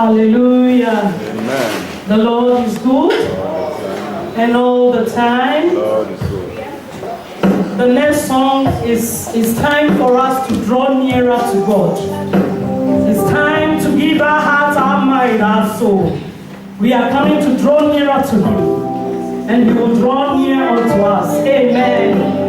Hallelujah. Amen. The Lord is good and all the time. Lord is good. The next song is time for us to draw nearer to God. It's time to give our heart, our mind, our soul. We are coming to draw nearer to Him, and He will draw near unto us. Amen.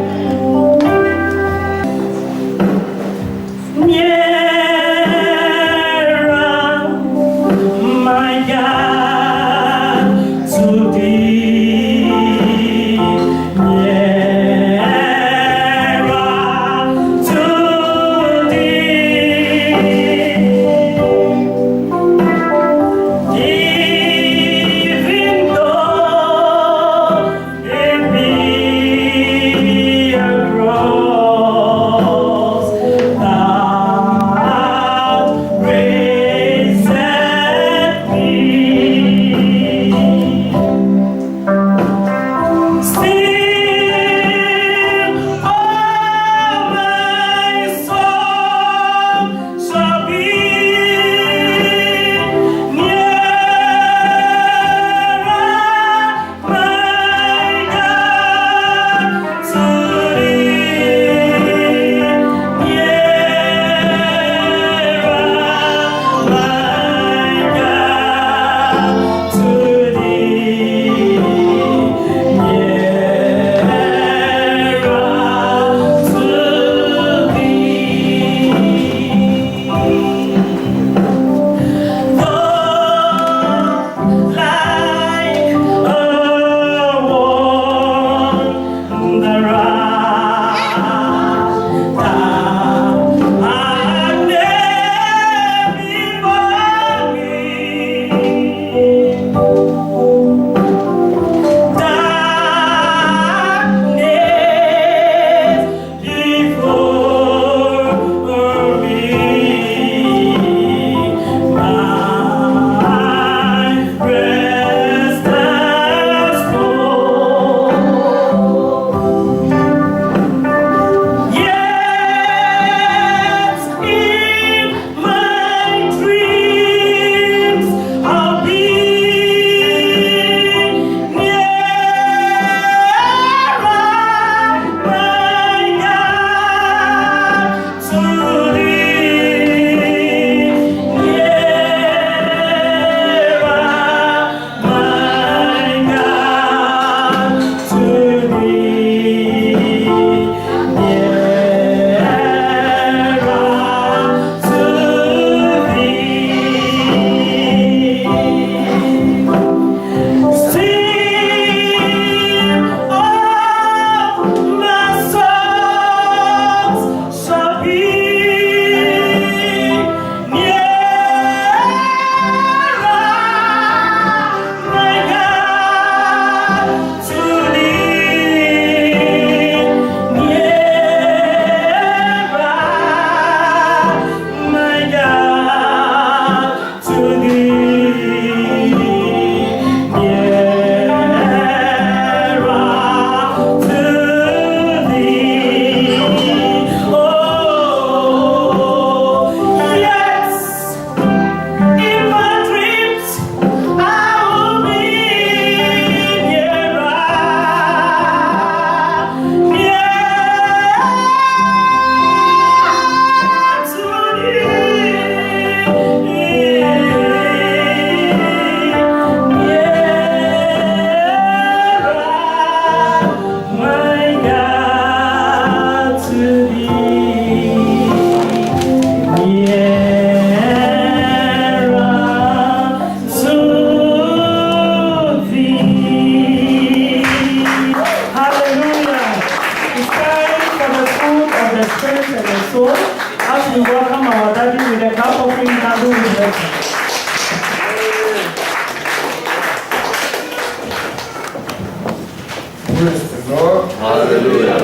Praise the Lord. Hallelujah.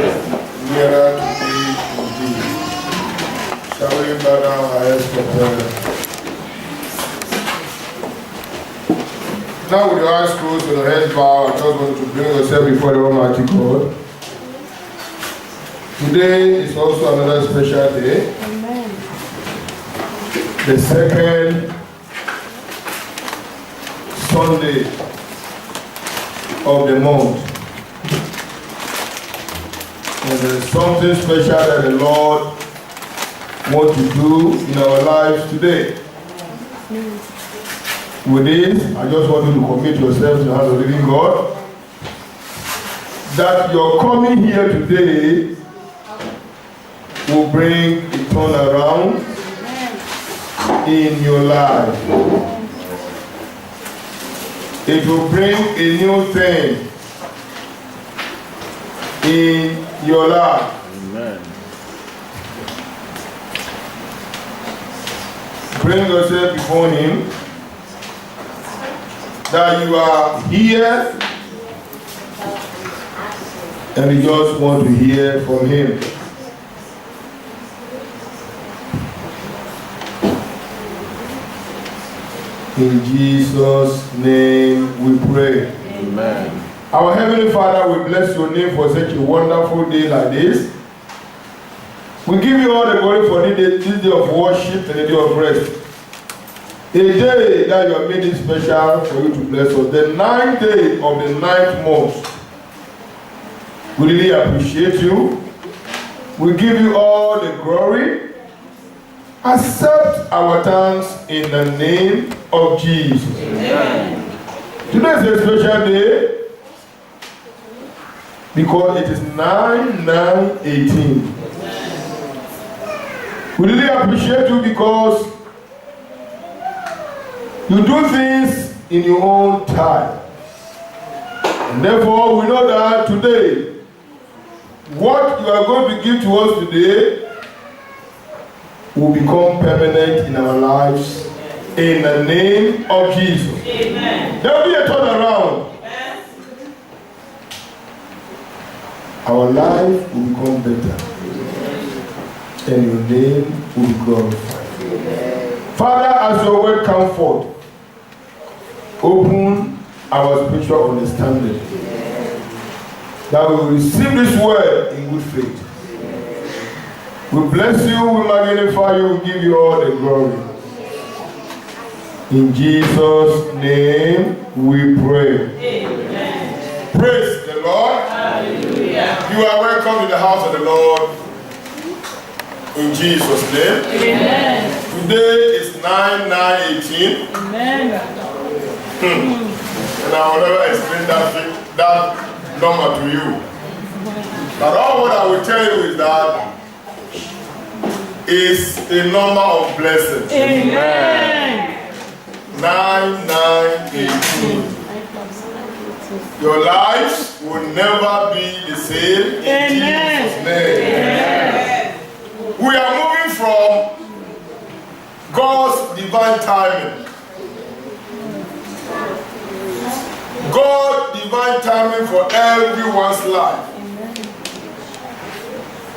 Nearer to thee indeed. Shall we bow down our heads for prayer? Now with your eyes closed and your heads bowed, I just want to bring yourself before the Almighty God. Today is also another special day. Amen. The second Sunday of the month. And there's something special that the Lord wants to do in our lives today. With this, I just want you to commit yourself to the hands of the living God. That your coming here today will bring a turnaround in your life. It will bring a new thing in your life. Amen. Bring yourself before Him. That you are here and you just want to hear from Him. In Jesus' name we pray. Amen. Our Heavenly Father, we bless your name for such a wonderful day like this. We give you all the glory for this day of worship and a day of rest. A day that you have made it special for you to bless us. The 9th day of the 9th month. We really appreciate you. We give you all the glory. Accept our thanks in the name of Jesus. Amen. Today is a special day because it is 9/9/18. We really appreciate you because you do things in your own time. And therefore, we know that today, what you are going to give to us today will become permanent in our lives in the name of Jesus. Amen. There will be a turnaround. Amen. Our life will become better. And your name will be glorified. Father, as your word comes forth, open our spiritual understanding. That we will receive this word in good faith. We bless you, we magnify you, we give you all the glory. In Jesus' name we pray. Amen. Praise the Lord. Hallelujah. You are welcome in the house of the Lord. In Jesus' name. Amen. Today is 9/9/18. Amen. And I will never explain that number to you. But all what I will tell you is that is a number of blessings. Amen. 9/9/18. Your lives will never be the same in Amen. Jesus' name. Amen. We are moving from God's divine timing. God's divine timing for everyone's life.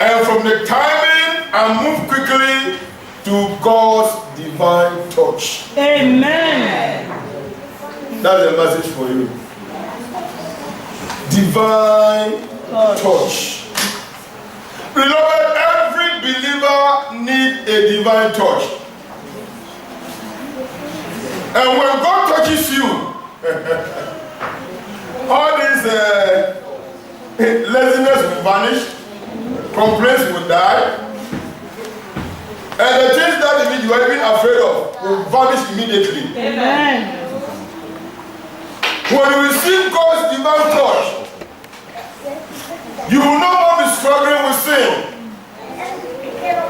And from the timing, I move quickly to God's divine touch. Amen. That's a message for you. Divine touch. Beloved, every believer needs a divine touch. And when God touches you, all this laziness will vanish, complaints will die, and the things that you are even afraid of will vanish immediately. Amen. When you receive God's divine touch, you will no more be struggling with sin.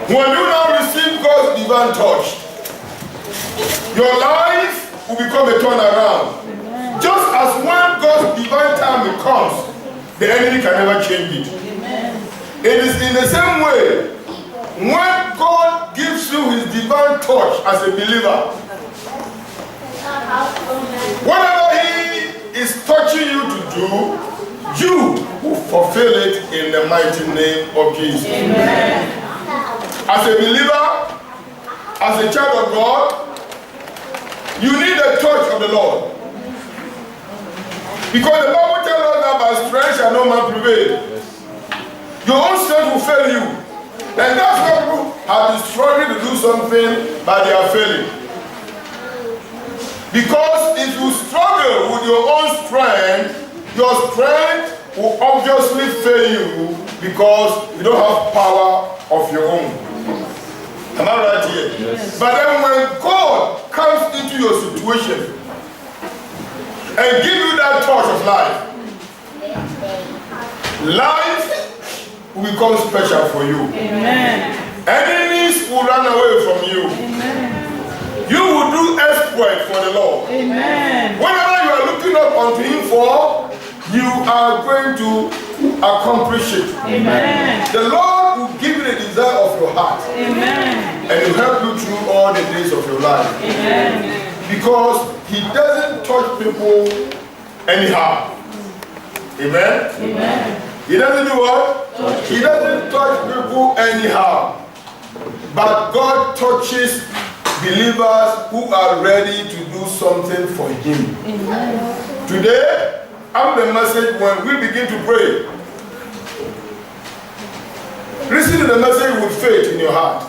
When you now receive God's divine touch, your life will become a turnaround. Amen. Just as when God's divine timing comes, the enemy can never change it. Amen. It is in the same way, when God gives you his divine touch as a believer, whatever he is touching you to do, you will fulfill it in the mighty name of Jesus. Amen. As a believer, as a child of God, you need the touch of the Lord. Because the Bible tells us that by strength shall no man prevail. Your own strength will fail you. And that's why people have been struggling to do something, but they are failing. Because if you struggle with your own strength, your strength will obviously fail you because you don't have power of your own. Am I right here? Yes. But then when God comes into your situation and give you that touch of life, life will become special for you. Amen. Enemies will run away from you. Amen. You will do exploit for the Lord. Amen. Whenever you are looking up unto Him for, you are going to accomplish it. Amen. The Lord will give you the desire of your heart. Amen. And will help you through all the days of your life. Amen. Because He doesn't touch people anyhow. Amen? Amen. He doesn't do what? He doesn't touch people anyhow. But God touches believers who are ready to do something for Him. Amen. Today, I'm the message when we begin to pray. Listen to the message with faith in your heart.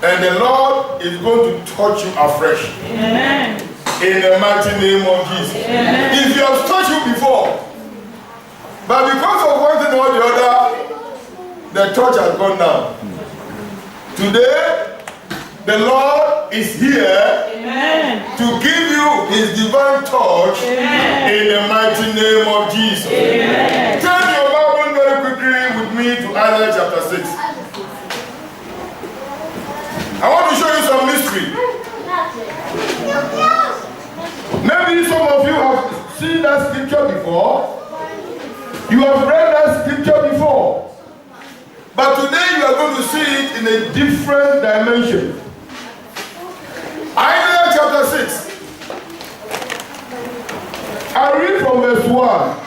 And the Lord is going to touch you afresh. Amen. In the mighty name of Jesus. Amen. If you have touched you before, but because of one thing or the other, the touch has gone down. Today, the Lord is here. Amen. To give you His divine touch. Amen. In the mighty name of Jesus. Amen. Turn your Bible very quickly with me to Isaiah chapter 6. I want to show you some mystery. Maybe some of you have seen that scripture before. You have read that scripture before. But today you are going to see it in a different dimension. Isaiah chapter 6. I read from verse 1.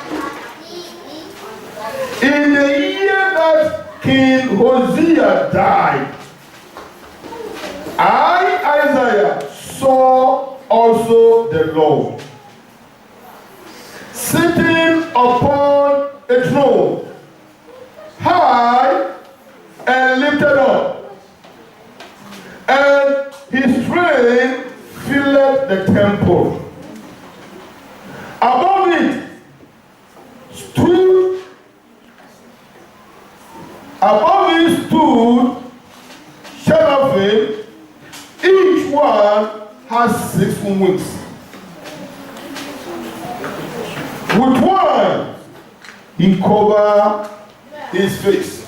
In the year that King Hosea died, I, Isaiah, saw also the Lord sitting upon a throne, high and lifted up, and His train filled the temple. Above it stood cherubim. Each one has 6 wings. With one, He covered His face.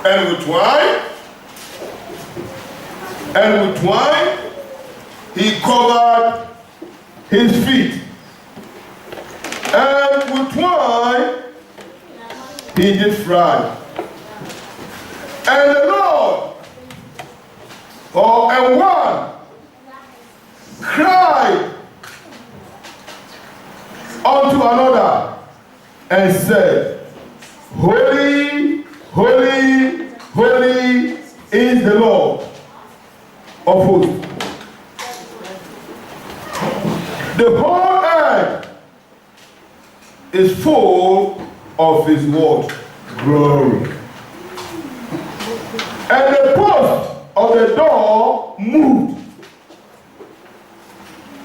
And with one, He covered His feet. And with one, He did fry. And the Lord, and one, cried unto another and said, Holy, holy, holy is the Lord of hosts. The whole earth is full of His word, glory. And the post of the door moved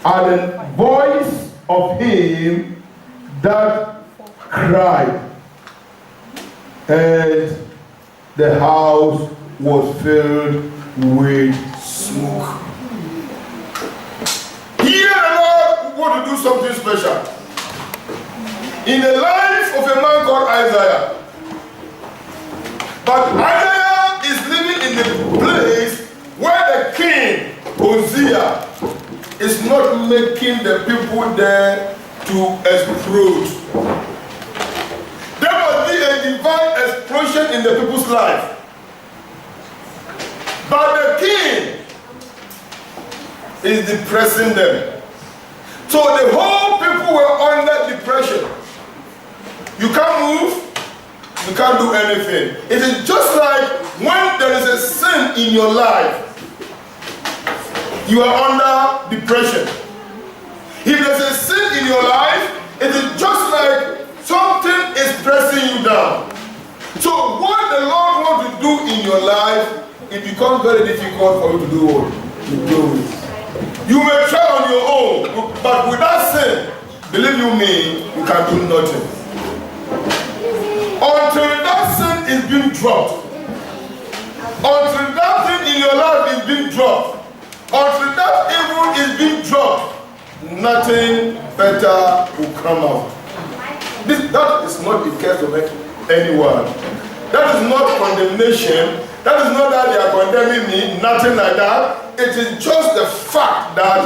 at the voice of Him that cried, and the house was filled with smoke. Here the Lord want to do something special in the life of a man called Isaiah. But Isaiah is living in the place where the king Hosea is not making the people there to explode. There must be a divine explosion in the people's life. But the king is depressing them. So the whole people were under depression. You can't move, you can't do anything. It is just like when there is a sin in your life, you are under depression. If there's a sin in your life, it is just like something is pressing you down. So what the Lord wants to do in your life, it becomes very difficult for you to do what? To do it. You may try on your own, but without sin, believe you me, you can do nothing. Until that sin is being dropped, until that thing in your life is being dropped, until that evil is being dropped, nothing better will come out. That is not the case of anyone. That is not condemnation. That is not that they are condemning me, nothing like that. It is just the fact that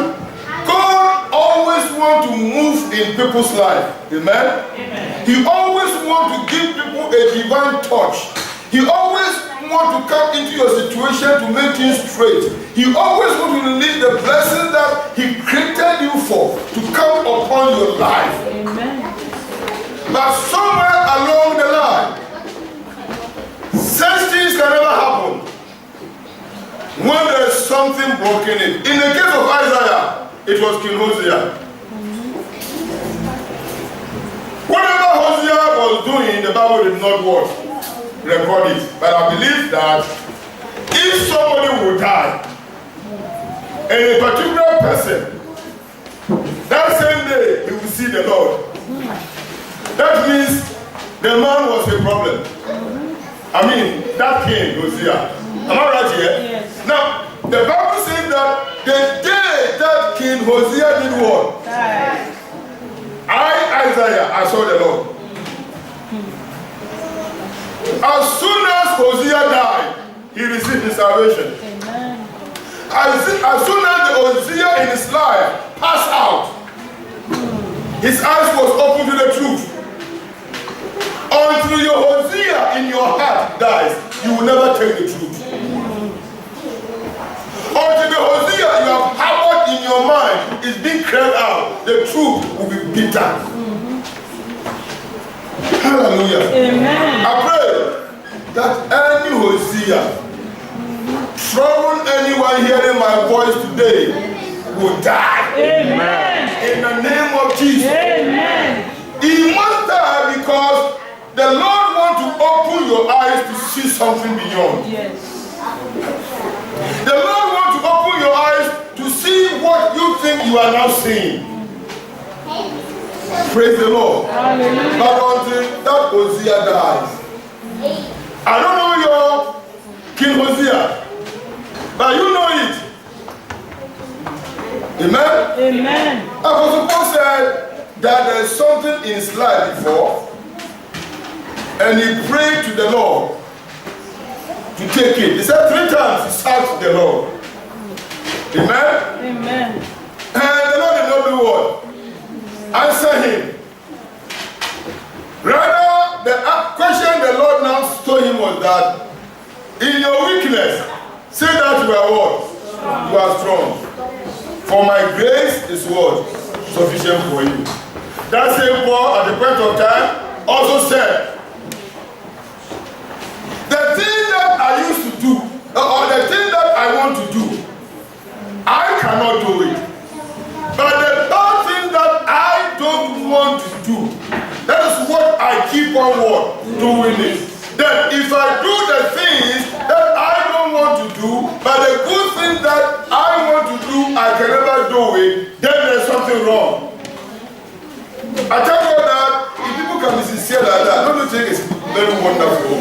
God always wants to move in people's life. Amen? Amen. He always wants to give people a divine touch. He always wants to come into your situation to make things straight. He always wants to release the blessings that He created you for to come upon your life. Amen. But somewhere along the line, such things can never happen when there is something broken in. In the case of Isaiah, it was King Hosea. Whatever Hosea was doing, the Bible did not record it. But I believe that if somebody would die, and a particular person, that same day he will see the Lord. That means the man was a problem. I mean, that king, Hosea. Am I right here? Yes. Now, the Bible says that the day that King Hosea did what? Isaiah, I saw the Lord. As soon as Hosea died, he received his salvation. Amen. As soon as the Hosea in his life passed out, his eyes was open to the truth. Until your Hosea in your heart dies, you will never take the truth. Until the Hosea you have harbored in your mind is being carried out, the truth will be bitter. Hallelujah. Amen. I pray that any Hosea, troubling anyone hearing my voice today, will die. Amen. In the name of Jesus. Amen. He must die because the Lord wants to open your eyes to see something beyond. Yes. The Lord wants to open your eyes to see what you think you are now seeing. Praise the Lord. Hallelujah. But until that Hosea dies, I don't know your King Hosea, but you know it. Amen? Amen. Apostle Paul said that there is something in his life before, and he prayed to the Lord to take it. He said 3 times he sought the Lord. Amen? Amen. And the Lord did not do what? Answer him. Rather, the question the Lord now told him was that in your weakness, say that you are what? You are strong. For my grace is what? Sufficient for you. That same Paul at the point of time also said, the thing that I used to do, or the thing that I want to do, I cannot do it. But the bad thing that I don't want to do, that is what I keep on doing it. That if I do the things that I don't want to do, but the good thing that I want to do, I can never do it, then there's something wrong. I tell you that if people can be sincere like that, don't you think it's very wonderful?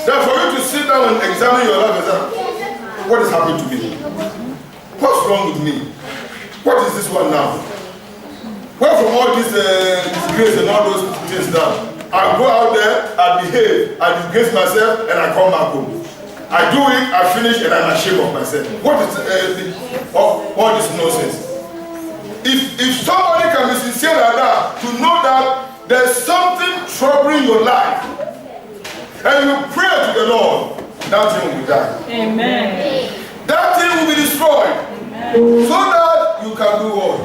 That for you to sit down and examine your life and say, what is happening to me? What's wrong with me? What is this one now? Where from all this disgrace and all those things now? I go out there, I behave, I disgrace myself, and I come back home. I do it, I finish, and I'm ashamed of myself. What is all this nonsense? If somebody can be sincere like that, to know that there's something troubling your life, and you pray to the Lord, that thing will die. Amen. That thing will be destroyed. Amen. So that you can do what?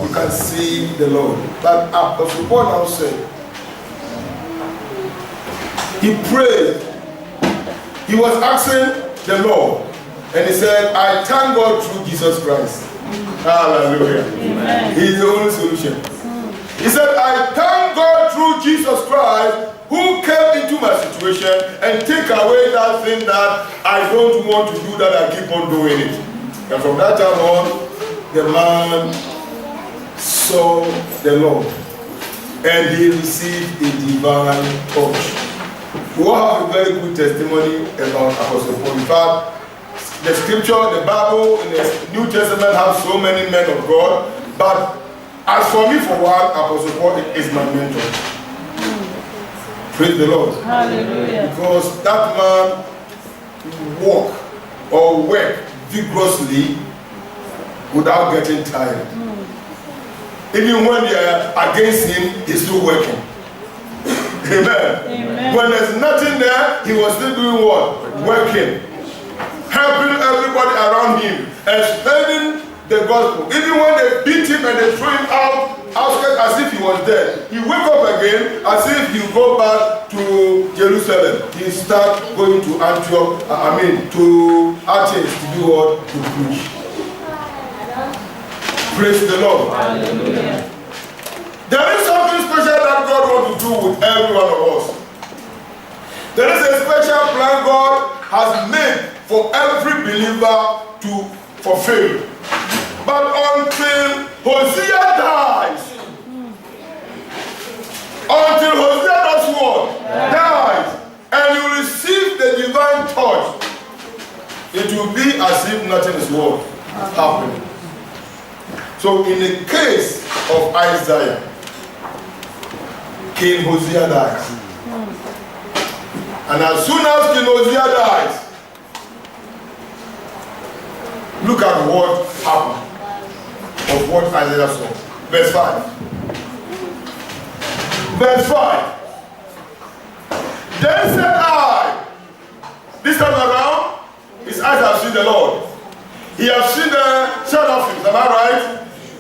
You can see the Lord. But Apostle Paul now said, he prayed. He was asking the Lord, and he said, I thank God through Jesus Christ. Hallelujah. Amen. He is the only solution. He said, I thank God through Jesus Christ who came into my situation and take away that thing that I don't want to do, that I keep on doing it. And from that time on, the man saw the Lord and he received a divine touch. We all have a very good testimony about Apostle Paul. In fact, the scripture, the Bible, in the New Testament have so many men of God. But as for me, for one, Apostle Paul is my mentor. Praise the Lord. Hallelujah. Because that man walk or work vigorously without getting tired. Even when they are against him, he's still working. Amen. Amen. When there's nothing there, he was still doing what? Working. Helping everybody around him. Explaining the gospel. Even when they beat him and they threw him out outskirts as if he was dead, he wake up again as if he go back to Jerusalem. He start going to Antioch, to Athens to do what? To preach. Praise the Lord. Hallelujah. There is something special that God wants to do with every one of us. There is a special plan God has made for every believer to fulfill. But until Hosea dies, does what? Dies, and you receive the divine touch, it will be as if nothing is what? Happening. So in the case of Isaiah, King Hosea dies. And as soon as King Hosea dies, look at what happened of what Isaiah saw. Verse 5. Verse 5. Then said I, this time around, his eyes have seen the Lord. He has seen the seraphims, am I right?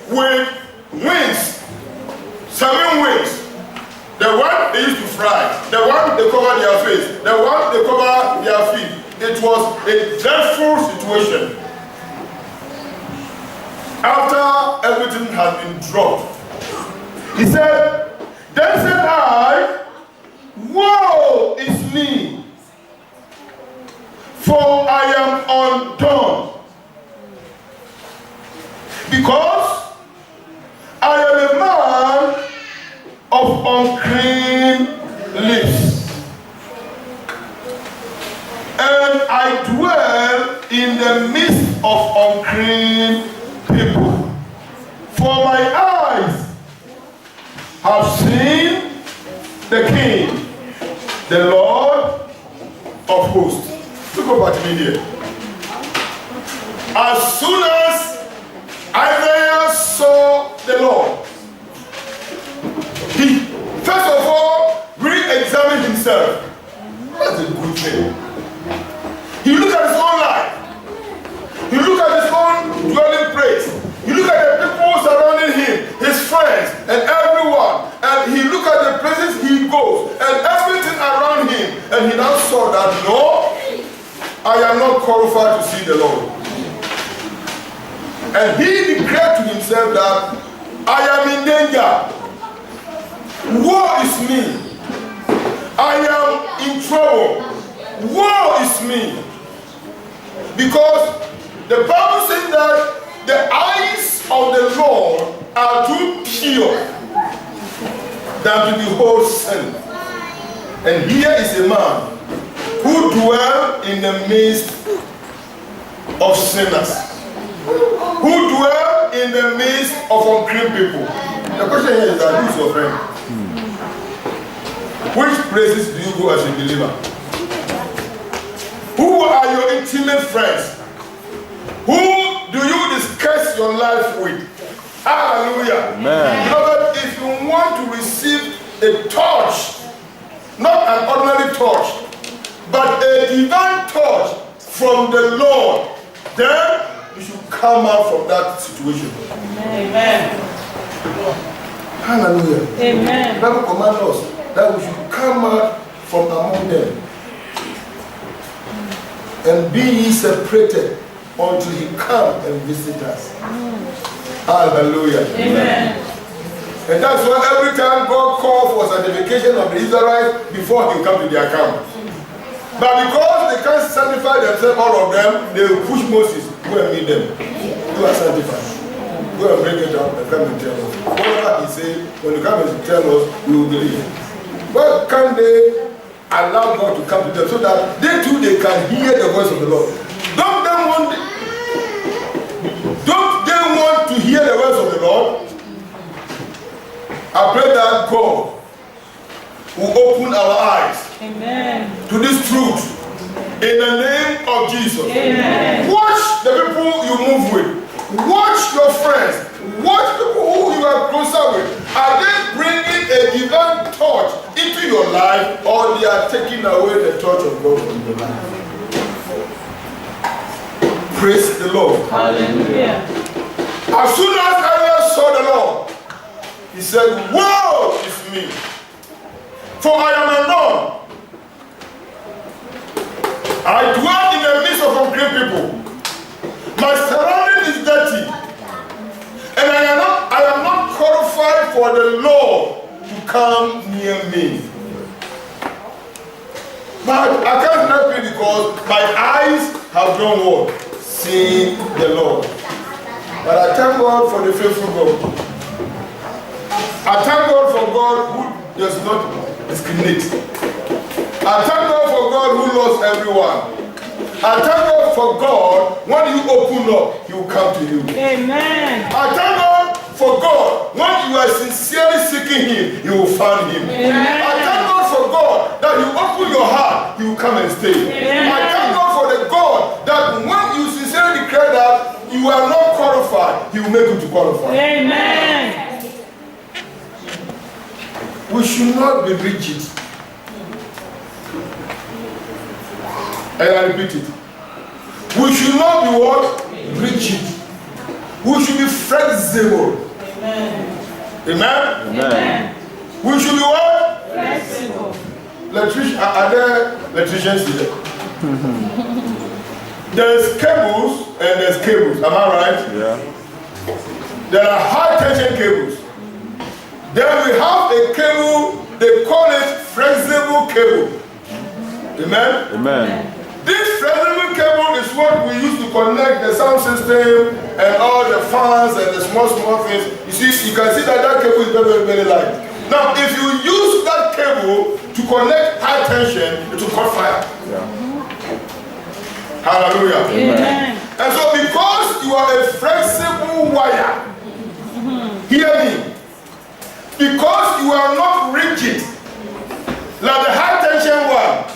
With wings, 7 wings. The one they used to fly, the one they cover their face, the one they cover their feet. It was a dreadful situation. After everything had been dropped, he said, then said I, woe is me, for I am undone, because I am a man of unclean lips, and I dwell in the midst of unclean people. For my eyes have seen the King, the Lord of hosts. Look up at me here. As soon as Isaiah saw the Lord, he first of all re-examined himself. That's a good thing. He looked at his own life. He looked at his own dwelling place. He looked at the people surrounding him, his friends, and everyone. And he looked at the places he goes and everything around him. And he now saw that, no, I am not qualified to see the Lord. And he declared to himself that I am in danger. Woe is me. I am in trouble. Woe is me. Because the Bible says that the eyes of the Lord are too pure than to behold sin. And here is a man who dwells in the midst of sinners, who dwell in the midst of unclean people. The question here is that, who is your friend? Which places do you go as a believer? Who are your intimate friends? Who do you discuss your life with? Hallelujah. Amen. Beloved, if you want to receive a touch, not an ordinary touch, but a divine touch from the Lord, then you should come out from that situation. Amen. Hallelujah. Amen. The Bible commands us that we should come out from among them and be ye separated until he come and visit us. Hallelujah. Amen. And that's why every time God called for sanctification of the Israelites before he come to their camp. But because they can't sanctify themselves, all of them, they will push Moses, go and meet them. You are sanctified. go and bring it up and come and tell us. Whatever he said, when you come and tell us, we will believe. Why can't they allow God to come to them so that they too they can hear the voice of the Lord? Don't they want to hear the voice of the Lord? I pray that God will open our eyes to this truth in the name of Jesus. Amen. Watch the people you move with. Watch your friends. Watch people who you are closer with. Are they bringing a divine touch into your life, or they are taking away the touch of God from your life? Praise the Lord. Hallelujah. As soon as Isaiah saw the Lord, he said, "Woe is me, for I am unknown. I dwell in the midst of unclean people. My surrounding is dirty, and I am not qualified for the Lord to come near me." But I can't help it because my eyes have done what? Seen the Lord. But I thank God for the faithful God. I thank God for God who does not discriminate. I thank God for God who loves everyone. I thank God for God, when you open up, He will come to you. Amen. I thank God for God, when you are sincerely seeking Him, you will find Him. Amen. I thank God for God, that you open your heart, He will come and stay. Amen. I thank God for the God, that when you sincerely declare that you are not qualified, He will make you to qualify. Amen. We should not be rigid. And I repeat it. We should not be what? Rigid. We should be flexible. Amen. Amen? Amen. We should be what? Flexible. Are there electricians here? There's cables and there's cables. Am I right? Yeah. There are high tension cables. Then we have a cable, they call it flexible cable. Amen? Amen. This flexible cable is what we use to connect the sound system and all the fans and the small things. You see, you can see that cable is very, very light. Now, if you use that cable to connect high tension, it will cause fire. Yeah. Hallelujah. Amen. And so because you are a flexible wire, hear me, because you are not rigid, like the high tension one,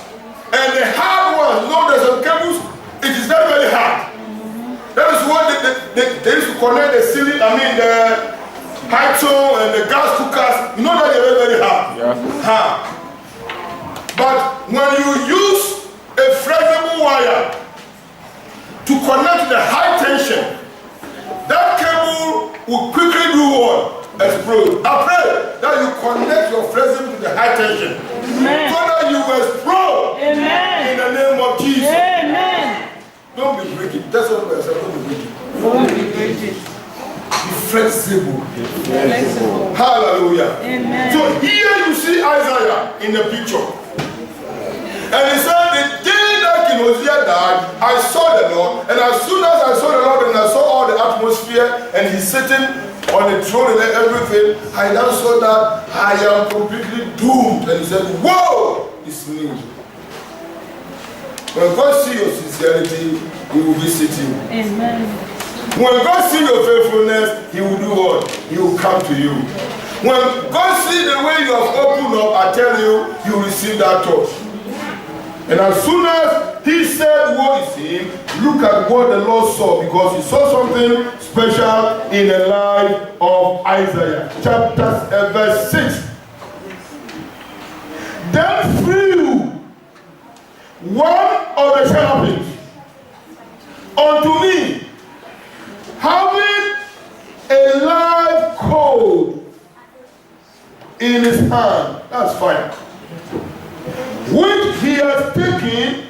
and the hard one, you know, there's some cables, it is very, very hard. That is why they used to connect the ceiling, the high tone and the gas cookers, you know that they're very, very hard. Yeah. Hard. But when you use a flexible wire to connect to the high tension, that cable will quickly do what? Explode. I pray that you connect your flexible to the high tension. Amen. So that you will explode. Amen. In the name of Jesus. Amen. Don't be rigid. That's what we're saying. Don't be rigid. Don't be rigid. Be flexible. Flexible. Hallelujah. Amen. So here you see Isaiah in the picture. And he said, the day that King Hosea died, I saw the Lord. And as soon as I saw the Lord and I saw all the atmosphere and he's sitting on the throne and everything, I now saw that I am completely doomed. And he said, "Whoa, it's me." When God sees your sincerity, He will visit you. Amen. When God sees your faithfulness, He will do what? He will come to you. When God sees the way you have opened up, I tell you, you will receive that touch. And as soon as he said what is him, look at what the Lord saw, because he saw something special in the life of Isaiah. Verse 6. Then flew one of the cherubims unto me, having a live coal in his hand. That's fine. Which he has taken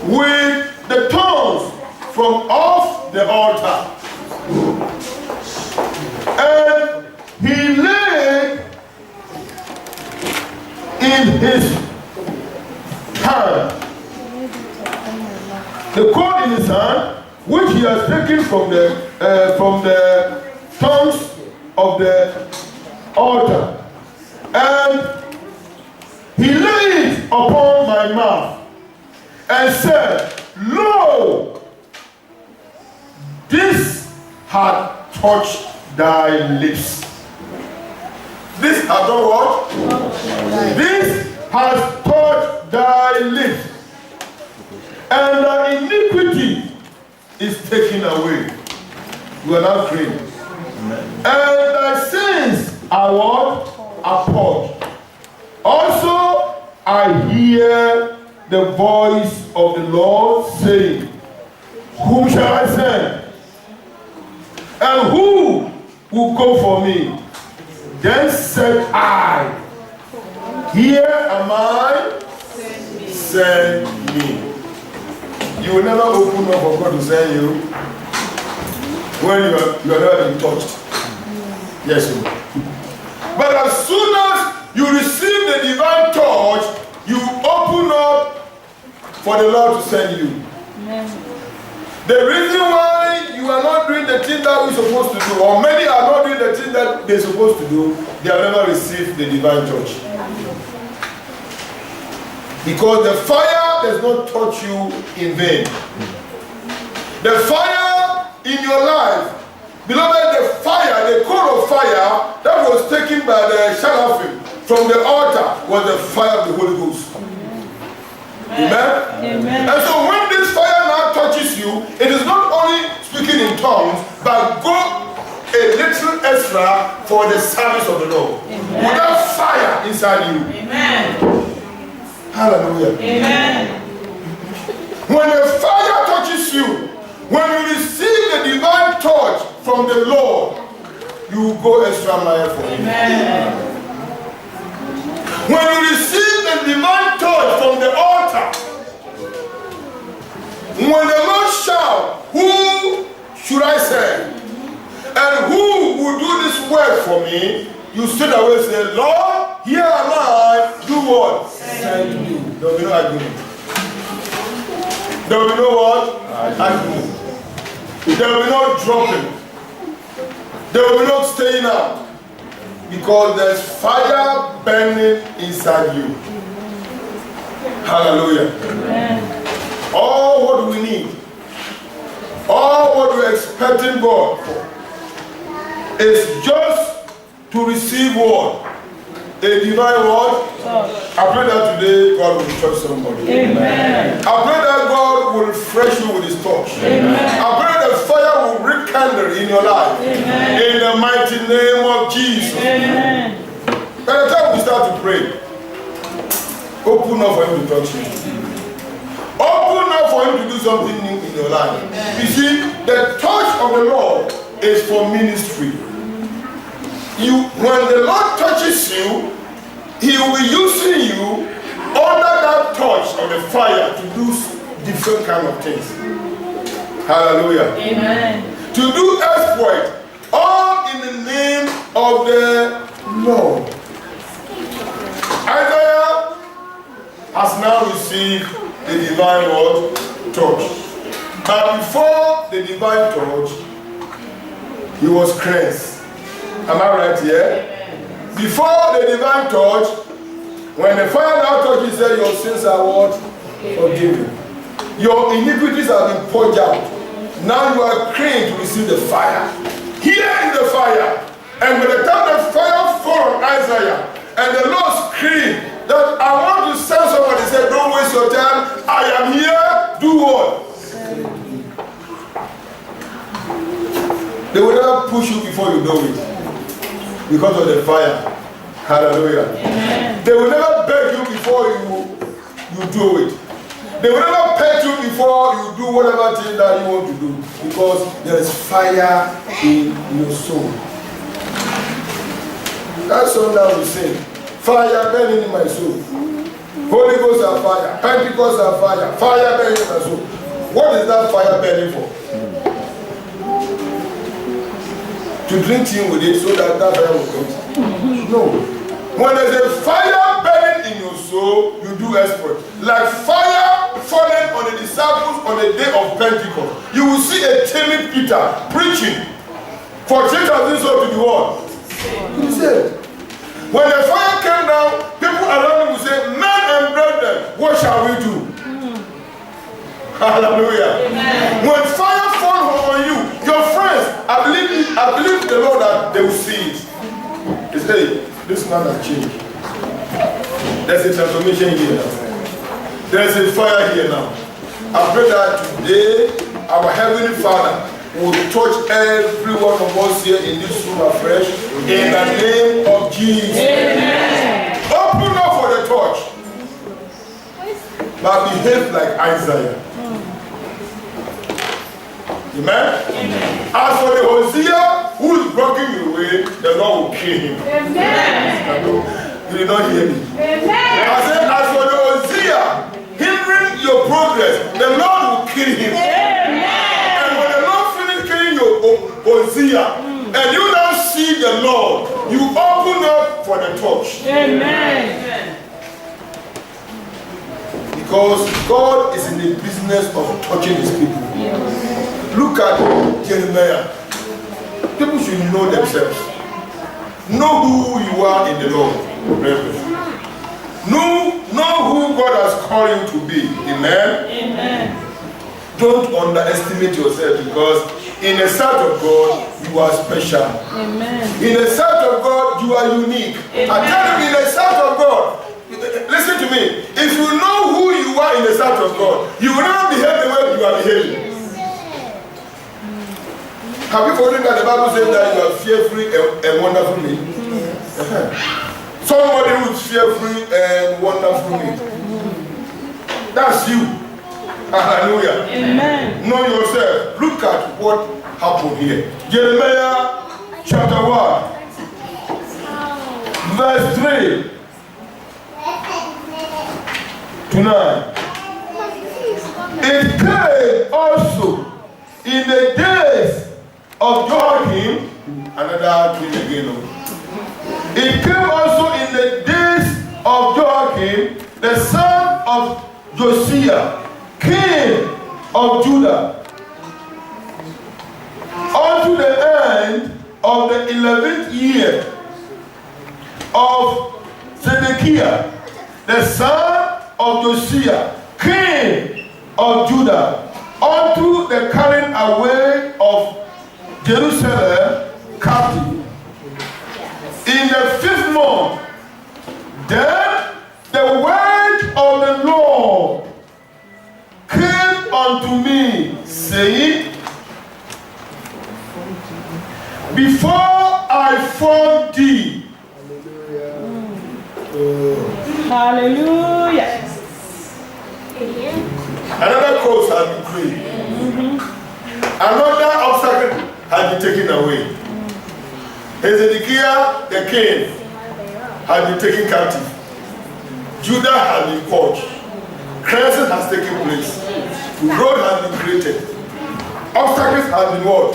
with the tongues from off the altar. And he laid in his hand the coal in his hand, which he has taken from the from the tongues of the altar, and he laid it upon my mouth and said, Lo, this had touched thy lips. This has done what? This has touched thy lips, and thy iniquity is taken away. You are not clean. And thy sins are what? Are purged. Also, I hear the voice of the Lord saying, Whom shall I send? And who will go for me? Then said I, Here am I, send me. You will never open up for God to send you when you are not being touched. Yes, sir. But as soon as you receive the divine touch, you open up for the Lord to send you. Amen. The reason why you are not doing the thing that you're supposed to do, or many are not doing the thing that they're supposed to do, they have never received the divine touch. Because the fire does not touch you in vain. The fire in your life, beloved, the fire, the coal of fire that was taken by the seraphim from the altar was the fire of the Holy Ghost. Amen? Amen. And so when this fire now touches you, it is not only speaking in tongues, but go a little extra for the service of the Lord. Amen. Without fire inside you. Amen. Hallelujah. Amen. When the fire touches you, when you receive the divine touch from the Lord, you will go extra mile for Him. Amen. When you receive the divine touch from the altar, when the Lord shouts, Who should I send? And who will do this work for me? You straight away say, Lord, here am I, do what? Send you. There will be no argument. There will be no what? Argument. There will be no dropping. There will be no staying out. Because there's fire burning inside you. Hallelujah. Amen. All what we need, all what we're expecting God for, is just to receive what? A divine word. I pray that today God will touch somebody. Amen. I pray that God will refresh you with His touch. Amen. I pray that fire will rekindle in your life. Amen. In the mighty name of Jesus. Amen. By the time we start to pray, open up for Him to touch you. Open up for Him to do something new in your life. Amen. You see, the touch of the Lord is for ministry. When the Lord touches you, He will be using you under that touch of the fire to do different kind of things. Hallelujah. Amen. To do exploit, all in the name of the Lord. Isaiah has now received the divine word touch. But before the divine touch, he was cleansed. Am I right here? Amen. Before the divine touch, when the fire now touches, he said, Your sins are what? Forgiven. Your iniquities have been purged out. Now you are clean to receive the fire. Here is the fire. And by the time the fire fell on Isaiah, and the Lord screamed that I want to send somebody, said, Don't waste your time. I am here. Do what? They will never push you before you know it. Because of the fire. Hallelujah. Amen. They will never beg you before you do it. They will never pet you before you do whatever thing that you want to do. Because there is fire in your soul. That's all that we sing. Fire burning in my soul. Holy Ghost and fire. Pentecost and fire. Fire burning in my soul. What is that fire burning for? To drink tea with it so that fire will come. No. When there's a fire burning in your soul, you do exploit. Like fire falling on the disciples on the day of Pentecost. you will see a timid Peter preaching for 3,000 souls to the world. He said, when the fire came down, people around him would say, men and brethren, what shall we do? Hallelujah. Amen. When fire falls on you, your friends, I believe the Lord that they will see it. They say, this man has changed. There's a transformation here now. There's a fire here now. I pray that today, our Heavenly Father will touch every one of us here in this room afresh in the name of Jesus. Amen. Open up for the touch. But behave like Isaiah. Amen? Amen. As for the Hosea who is blocking your way, the Lord will kill him. Amen. You did not hear me. Amen. I said, as for the Hosea hindering your progress, the Lord will kill him. Amen. And when the Lord finishes killing your Hosea, and you now see the Lord, you open up for the touch. Amen. Because God is in the business of touching his people. Yes. Look at Jeremiah. People should know themselves. Know who you are in the Lord. Know who God has called you to be. Amen? Amen. Don't underestimate yourself, because in the sight of God, you are special. Amen. In the sight of God, you are unique. Amen. I tell you, in the sight of God, listen to me. If you know who you are in the sight of God, you will not behave the way you are behaving. Have you forgotten that the Bible says that you are fearfully and wonderfully? Somebody who is fearfully and wonderfully. That's you. Hallelujah. Amen. Know yourself. Look at what happened here. Jeremiah chapter 1, verse 3 to 9. It came also in the days of Joachim, another king again. It came also in the days of Joachim, the son of Josiah, king of Judah, unto the end of the 11th year of Zedekiah, the son of Josiah, king of Judah, unto the carrying away of Jerusalem captive. In the 5th month, then the word of the Lord came unto me, saying, before I formed thee. Hallelujah. Another cause has been created. Another obstacle has been taken away. Hezekiah, the king, has been taken captive. Judah has been purged. Cleansing has taken place. Road has been created. Obstacles have been what?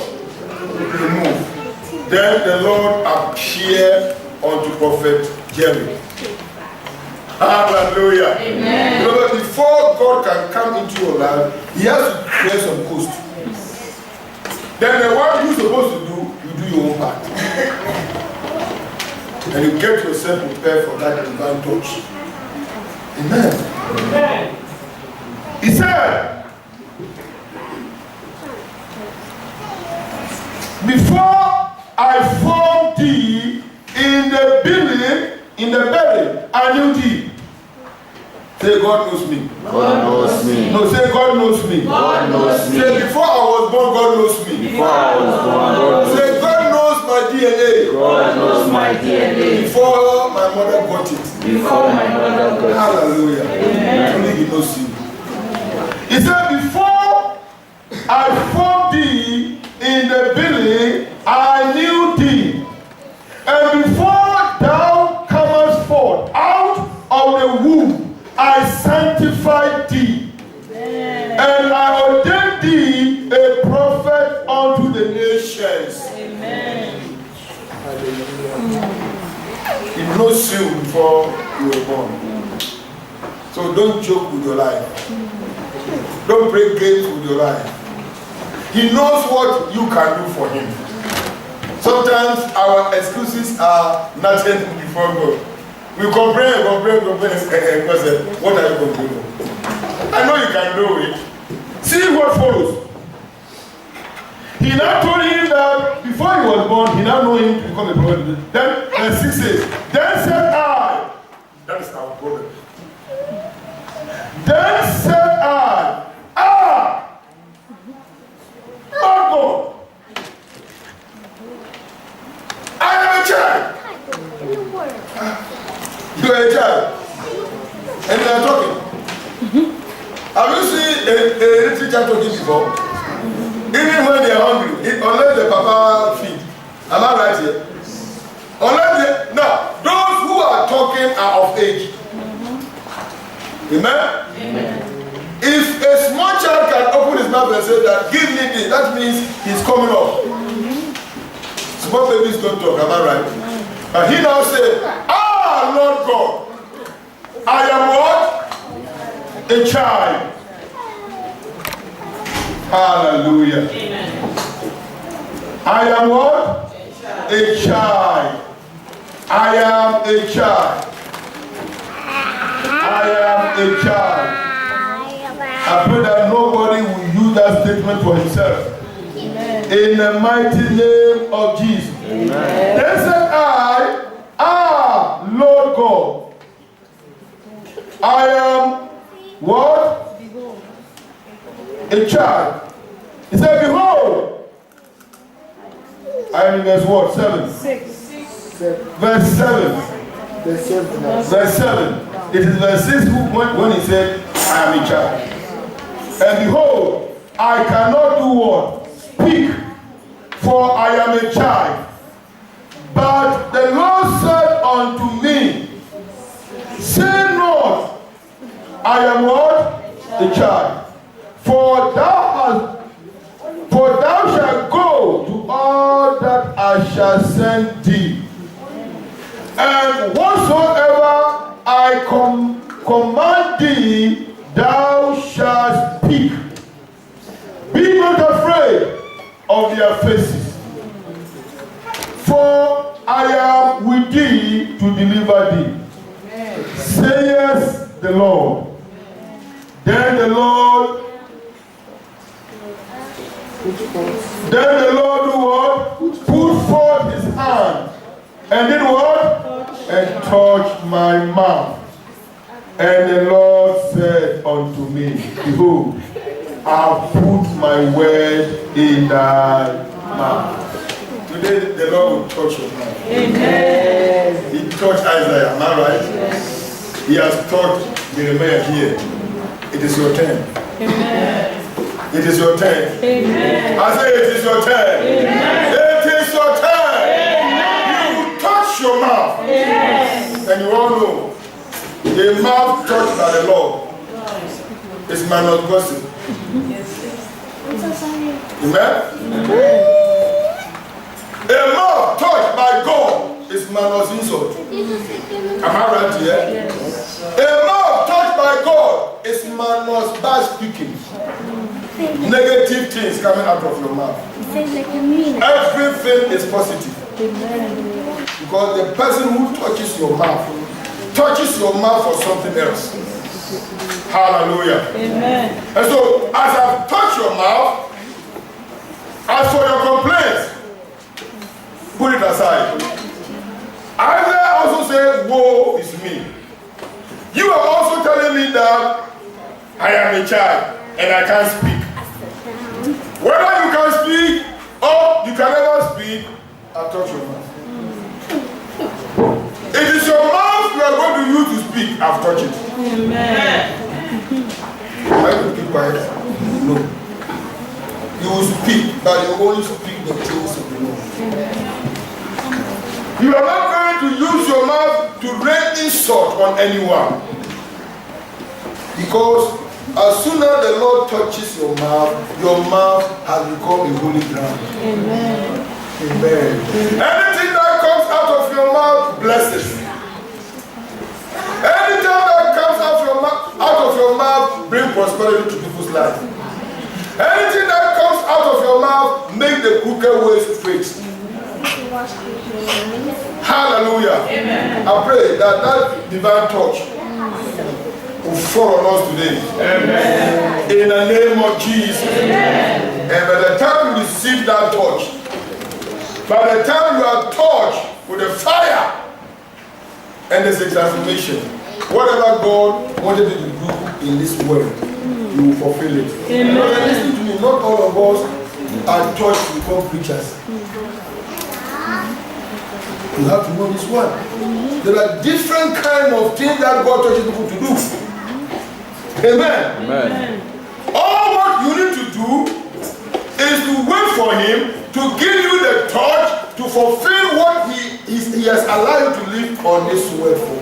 Removed. Then the Lord appeared unto prophet Jeremiah. Hallelujah. Amen. You know, before God can come into your life, he has to create some coast. Then the what you're supposed to do, you do your own part. And you get yourself prepared for that divine touch. Amen. Amen. He said, before I formed thee in the belly, I knew thee. Say, God knows me. God knows me. No, say, God knows me. God knows me. Say, before I was born, God knows me. Before I was born, God knows me. Say, God knows my DNA. God knows my DNA. Before my mother got it. Before my mother got it. Hallelujah. Amen. Only he knows you. He said, before I formed thee in the belly, I knew thee. And before thou comest forth out of the womb, I sanctified thee. Amen. And I ordained thee a prophet unto the nations. Amen. He knows you before you were born. So don't joke with your life. Don't play games with your life. He knows what you can do for him. Sometimes our excuses are nothing before God. We complain, and God said, what are you complaining for? I know you can do it. See what follows. He now told him that before he was born, he now knew him to become a prophet. Then verse 6 says, then said I, that is our problem. Then said I, Lord God, I am a child. You are a child. And you are talking. Have you seen a little child talking before? Even when they are hungry, unless the papa feed. Am I right here? Now, those who are talking are of age. Amen? Amen. If a small child can open his mouth and say that, give me this, that means he's coming up. Small babies don't talk, am I right? And he now said, Lord God, I am what? A child. Hallelujah. Amen. I am what? A child. I am a child. I am a child. I pray that nobody will use that statement for himself. Amen. In the mighty name of Jesus. Amen. Then said Lord God, I am what? A child. He said, behold. I am in verse what? 7. 6. Verse 7. Verse 7. It is verse 6 when he said, I am a child. And behold, I cannot do what? Speak, for I am a child. But the Lord said unto me, say not, I am what? A child. For thou shalt go to all that I shall send thee. And whatsoever I command thee, thou shalt speak. Be not afraid of their faces, for I am with thee to deliver thee, saith the Lord. Then the Lord do what? Put forth his hand and did what? And touched my mouth. And the Lord said unto me, behold, I have put my word in thy mouth. Today the Lord will touch your mouth. Amen. He touched Isaiah, am I right? Yes. He has touched Jeremiah here. It is your turn. Amen. It is your turn. Amen. I say it is your turn. Amen. It is your turn. Amen. You will touch your mouth. Yes. And you all know, the mouth touched by the Lord is minus gossip. Amen? A mouth touched by God is minus insult. Am I right here? Yes. A mouth touched by God is minus bad speaking. Negative things coming out of your mouth. Everything is positive. Because the person who touches your mouth for something else. Hallelujah. Amen. And so, as I've touched your mouth, as for your complaints, put it aside. Isaiah also said, woe is me. You are also telling me that I am a child and I can't speak. Whether you can speak or you can never speak, I'll touch your mouth. It is your mouth you are going to use to speak. I've touched it. Amen. Why do you keep quiet? No. You will speak, but you only speak the things of the Lord. You are not going to use your mouth to rain insult on anyone. Because as soon as the Lord touches your mouth has become a holy ground. Amen. Amen. Anything that comes out of your mouth, blesses. Anything that comes out of your mouth, bring prosperity to people's lives. Anything that comes out of your make the crooked ways straight. Hallelujah. Amen. I pray that divine touch will fall on us today. Amen. In the name of Jesus. Amen. And by the time you receive that touch, by the time you are touched with the fire and there's a transformation, whatever God wanted you to do in this world, you will fulfill it. Amen. Listen to me, not all of us are touched to become preachers. You have to know this one. There are different kinds of things that God touches people to do. Amen. Amen. All what you need to do is to wait for Him to give you the touch to fulfill what He has allowed you to live on this world for.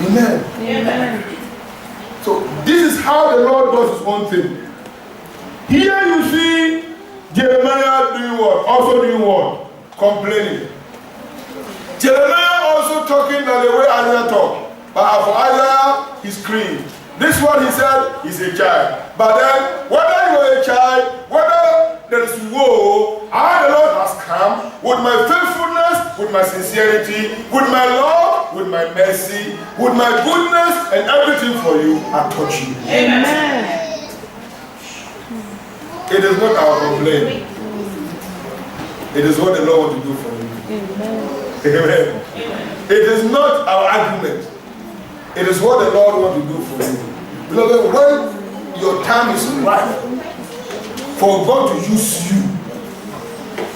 Amen. Amen. So this is how the Lord does His own thing. Here you see Jeremiah doing what? Also doing what? Complaining. Jeremiah also talking like the way Isaiah talk. But for Isaiah, he screamed. This one he said, he's a child. But then, whether you're a child, whether there is woe, I, the Lord, has come with my faithfulness, with my sincerity, with my love, with my mercy, with my goodness, and everything for you, I touch you. Amen. It is not our complaint. It is what the Lord wants to do for you. Amen. Amen. Amen. It is not our argument. It is what the Lord wants to do for you. Beloved, when your time is right for God to use you,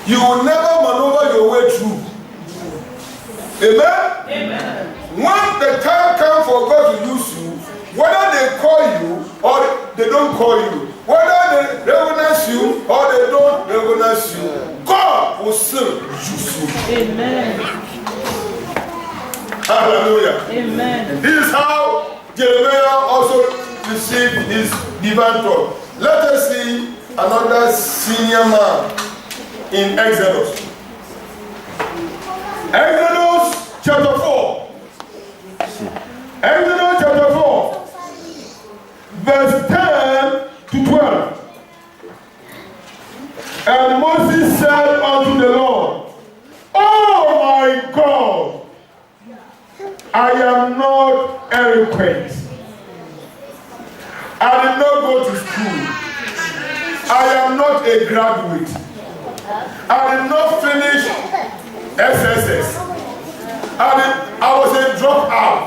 you will never maneuver your way through. Amen? Amen. When the time comes for God to use you, whether they call you or they don't call you, whether they recognize you or they don't recognize you, God will still use you. Amen. Hallelujah. Amen. And this is how Jeremiah also received his divine thought. Let us see another senior man in Exodus. Exodus chapter 4. Exodus chapter 4. Verse 10 to 12. And Moses said unto the Lord, Oh my God, I am not eloquent. I did not go to school. I am not a graduate. I did not finish SSS. I was a dropout.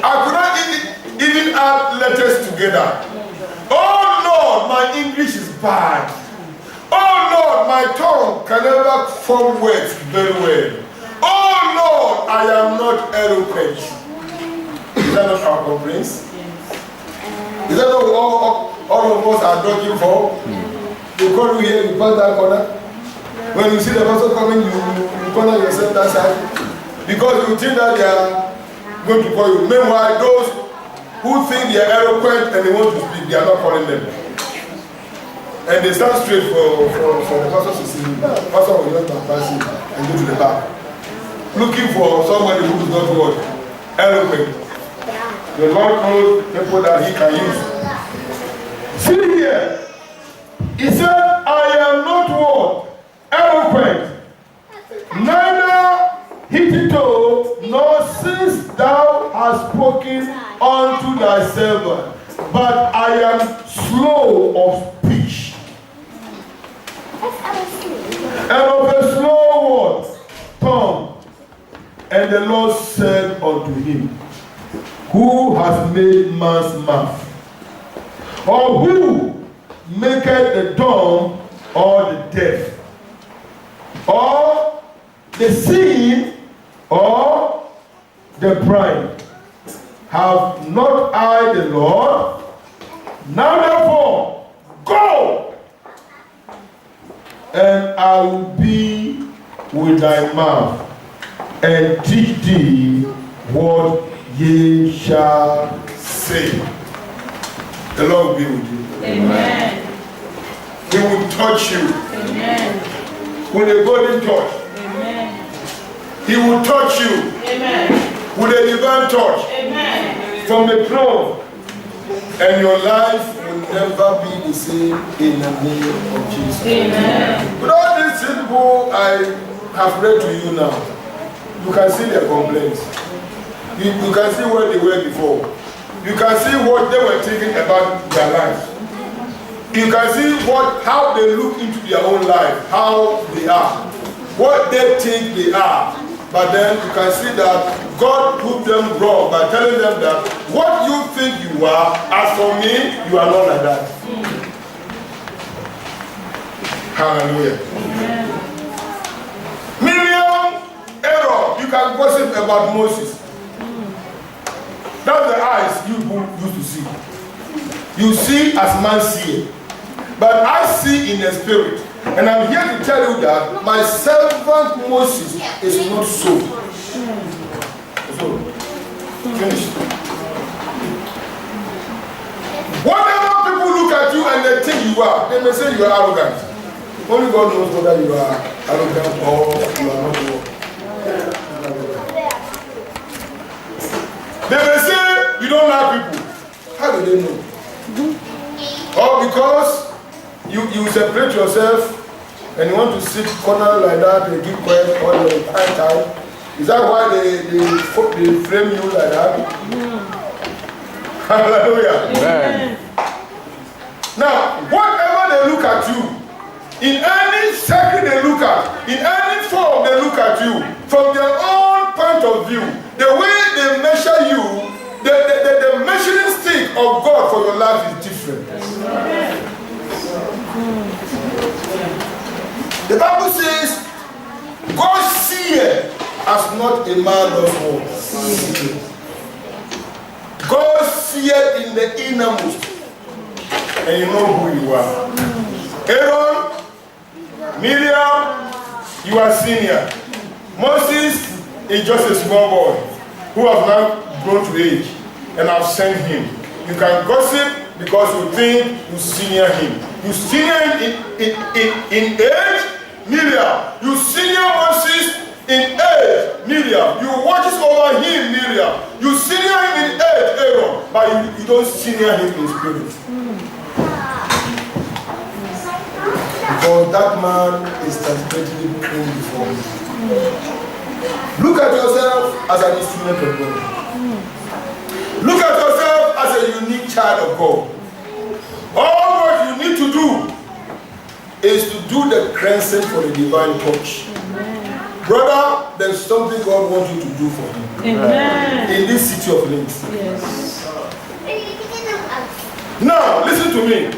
I could not even add letters together. Oh Lord, my English is bad. Oh Lord, my tongue can never form words very well. Oh Lord, I am not eloquent. Is that not our complaints? Is that not what all of us are dodging for? You call you here, you pass that corner. When you see the person coming, you corner yourself that side. Because you think that they are going to call you. Meanwhile, those who think they are eloquent and they want to speak, they are not calling them. And they stand straight for the pastor to see him. Pastor will just pass him and go to the back. Looking for somebody who is not what? Eloquent. The Lord knows people that He can use. See here. He said, I am not what? Eloquent. Neither hitherto, nor since thou hast spoken unto thy servant, but I am slow of speech. And of a slow word, tongue. And the Lord said unto him, Who has made man's mouth? Or who maketh the dumb or the deaf? Or the seeing or the blind? Have not I the Lord? Now therefore, go! And I will be with thy mouth, and teach thee what ye shall say. The Lord will be with you. Amen. He will touch you. Amen. With a golden touch. Amen. He will touch you. Amen. With a divine touch. Amen. From the throne. And your life will will never be the same in the name of Jesus. Amen. With all these people I have read to you now, you can see their complaints. You can see where they were before. You can see what they were thinking about their life. You can see how they look into their own life, how they are, what they think they are. But then you can see that God put them wrong by telling them that what you think you are, as for me, you are not like that. Hallelujah. Miriam, Aaron, you can gossip about Moses. That's the eyes you used to see. You see as man see. But I see in the spirit. And I'm here to tell you that my servant Moses is not so. So, finish. Whatever people look at you and they think you are, they may say you are arrogant. Only God knows whether you are arrogant or you are not. They may say you don't like people. How do they know? Or because you separate yourself and you want to sit corner like that, they keep quiet all the time. Is that why they frame you like that? Hallelujah. Amen. Now, whatever they look at you, in any circle they look at, in any form they look at you, from their own point of view, the way they measure you, the measuring stick of God for your life is different. The Bible says, God seeth as not a man does walk. God seeth in the innermost, and you know who you are. Aaron, Miriam, you are senior. Moses is just a small boy who has now grown to age, and I've sent him. You can gossip because you think you senior him. You senior him in age, Miriam. You senior Moses in age, Miriam. You watch over him, Miriam. You senior him in age, Aaron, but you don't senior him in spirit. Because that man is transparently praying before me. Look at yourself as an instrument of God. Look at yourself as a unique child of God. All what you need to do is to do the cleansing for the divine touch. Brother, there's something God wants you to do for him. Amen. In this city of Links. Yes. Now, listen to me.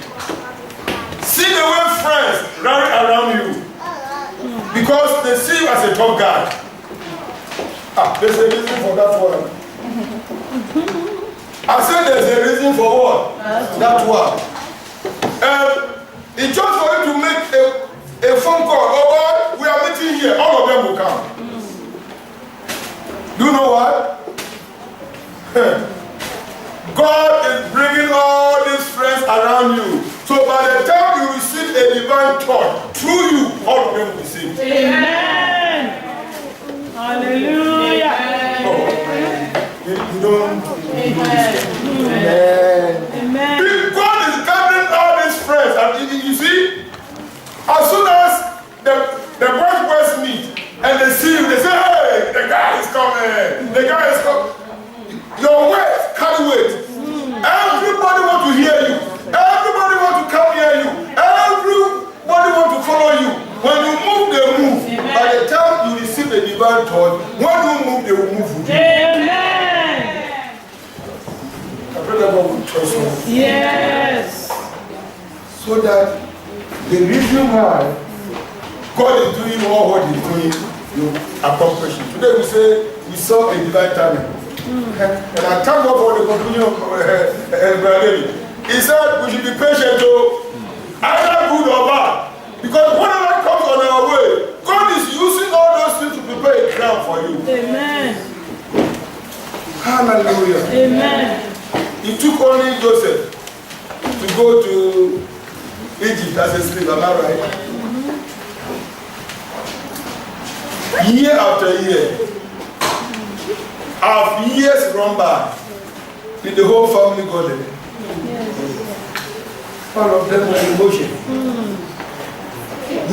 See the way friends rally around you because they see you as a top guy. There's a reason for that one. I said there's a reason for what? That one. It's just for you to make a phone call. Oh God, we are meeting here. All of them will come. Do you know what? God is bringing all these friends around you. So by the time you receive a divine touch, through you, all of them will be saved. Amen. Hallelujah. Oh, you don't. Amen. Amen. God is gathering all these friends. And you see, as soon as the boys meet and they see you, they say, hey, the guy is coming. The guy is coming. Your words carry weight. Everybody want to hear you. Everybody want to come near you. Everybody want to follow you. When you move, they move. Amen. By the time you receive the divine touch, when you move, they will move with you. Amen. I pray that God will trust you. Yes. So that the reason why God is doing all what He's doing, you accomplish it. Today we saw a divine timing. And I thank God for the conclusion of Brother David. He said we should be patient to either good or bad. Because whatever comes on our way, God is using all those things to prepare a ground for you. Amen. Hallelujah. Amen. He took only Joseph to go to Egypt as a slave, am I right? Year after year. Years run by, did the whole family go there? Yes. All of them were in motion.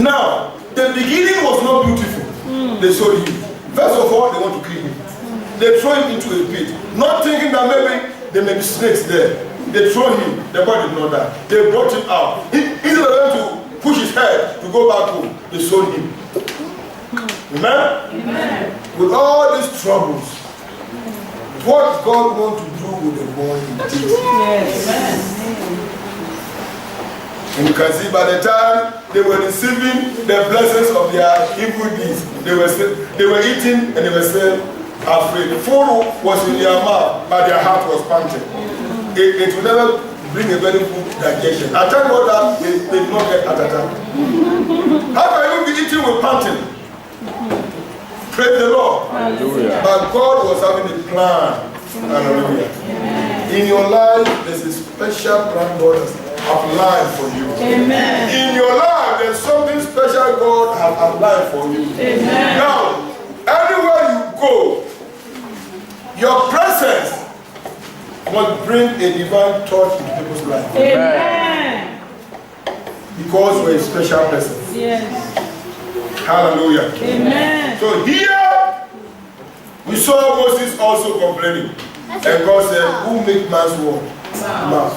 Now, the beginning was not beautiful. They sold him. First of all, they want to kill him. They throw him into a pit, not thinking that maybe there may be snakes there. They throw him, the body did not die. They brought him out. Instead of them to push his head to go back home, they sold him. Amen? Amen. With all these troubles, what God wants to do with the boy in Jesus. Yes. And you can see by the time they were receiving the blessings of their evil deeds, they were eating and they were still afraid. Food was in their mouth, but their heart was panting. It will never bring a very good digestion. I tell you that they did not get heart attack. How can you be eating with panting? Praise the Lord. Hallelujah. But God was having a plan. Hallelujah. In your life, there's a special plan God has applied for you. Amen. In your life, there's something special God has applied for you. Amen. Now, anywhere you go, your presence must bring a divine touch in people's life. Amen. Because you're a special person. Yes. Hallelujah. Amen. So here, we saw Moses also complaining. And God said, who make man's word? Mouth.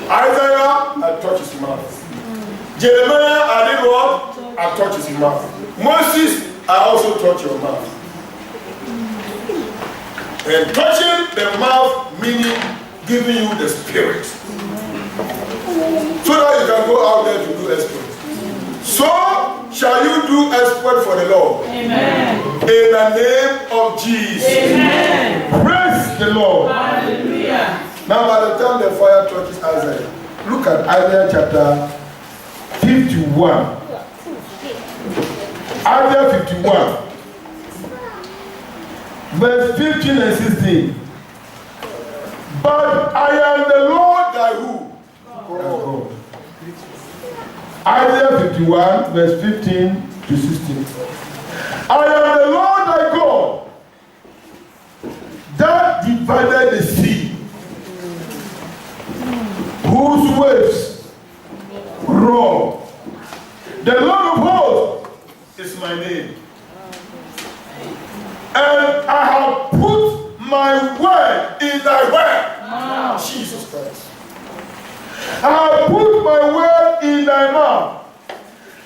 Isaiah, I touch his mouth. Jeremiah, I did what? I touch his mouth. Moses, I also touch your mouth. And touching the mouth meaning giving you the spirit. So that you can go out there to do exploits. So shall you do exploit for the Lord. Amen. In the name of Jesus. Amen. Praise the Lord. Hallelujah. Now by the time the fire touches Isaiah, look at Isaiah chapter 51. Isaiah 51. Verse 15 and 16. But I am the Lord thy who? God. Isaiah 51, verse 15 to 16. I am the Lord thy God that divided the sea, whose waves roar. The Lord of hosts is my name. And I have put my word in thy word. Wow. Jesus Christ. I have put my word in thy mouth,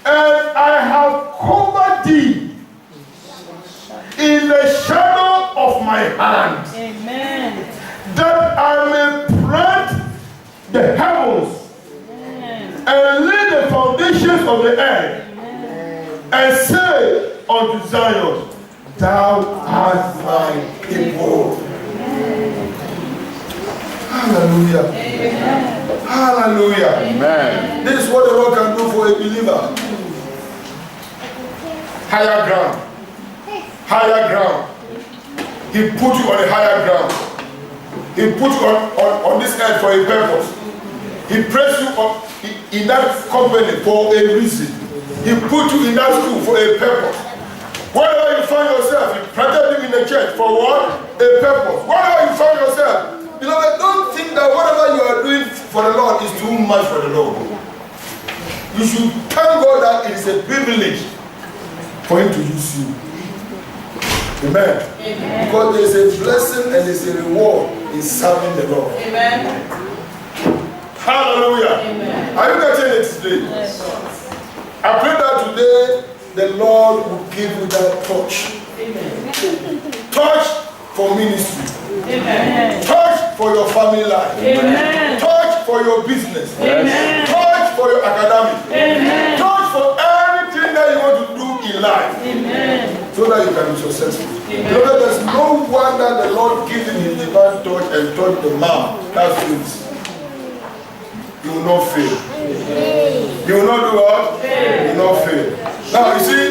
and I have covered thee in the shadow of my hand. Amen. That I may plant the heavens. Amen. And lay the foundations of the earth. Amen. And say unto Zion, thou art my people. Amen. Hallelujah. Amen. Hallelujah. Amen. This is what the Lord can do for a believer. Higher ground. Higher ground. He put you on a higher ground. He put you on this earth for a purpose. He placed you in that company for a reason. He put you in that school for a purpose. Wherever you find yourself, he planted you in the church for what? A purpose. Wherever you find yourself, beloved, don't think that whatever you are doing for the Lord is too much for the Lord. You should thank God that it is a privilege for Him to use you. Amen. Amen. Because there is a blessing and there is a reward in serving the Lord. Amen. Hallelujah. Amen. Are you getting it today? Yes. I pray that today the Lord will give you that touch. Amen. Touch for ministry. Amen. Touch for your family life. Amen. Touch for your business. Amen. Touch for your academic. Amen. Touch for everything that you want to do in life. Amen. So that you can be successful. Amen. There's no one that the Lord gives him his divine touch and touch the man. That's it. You will not fail. Amen. You will not do what? Fail. You will not fail. Now you see,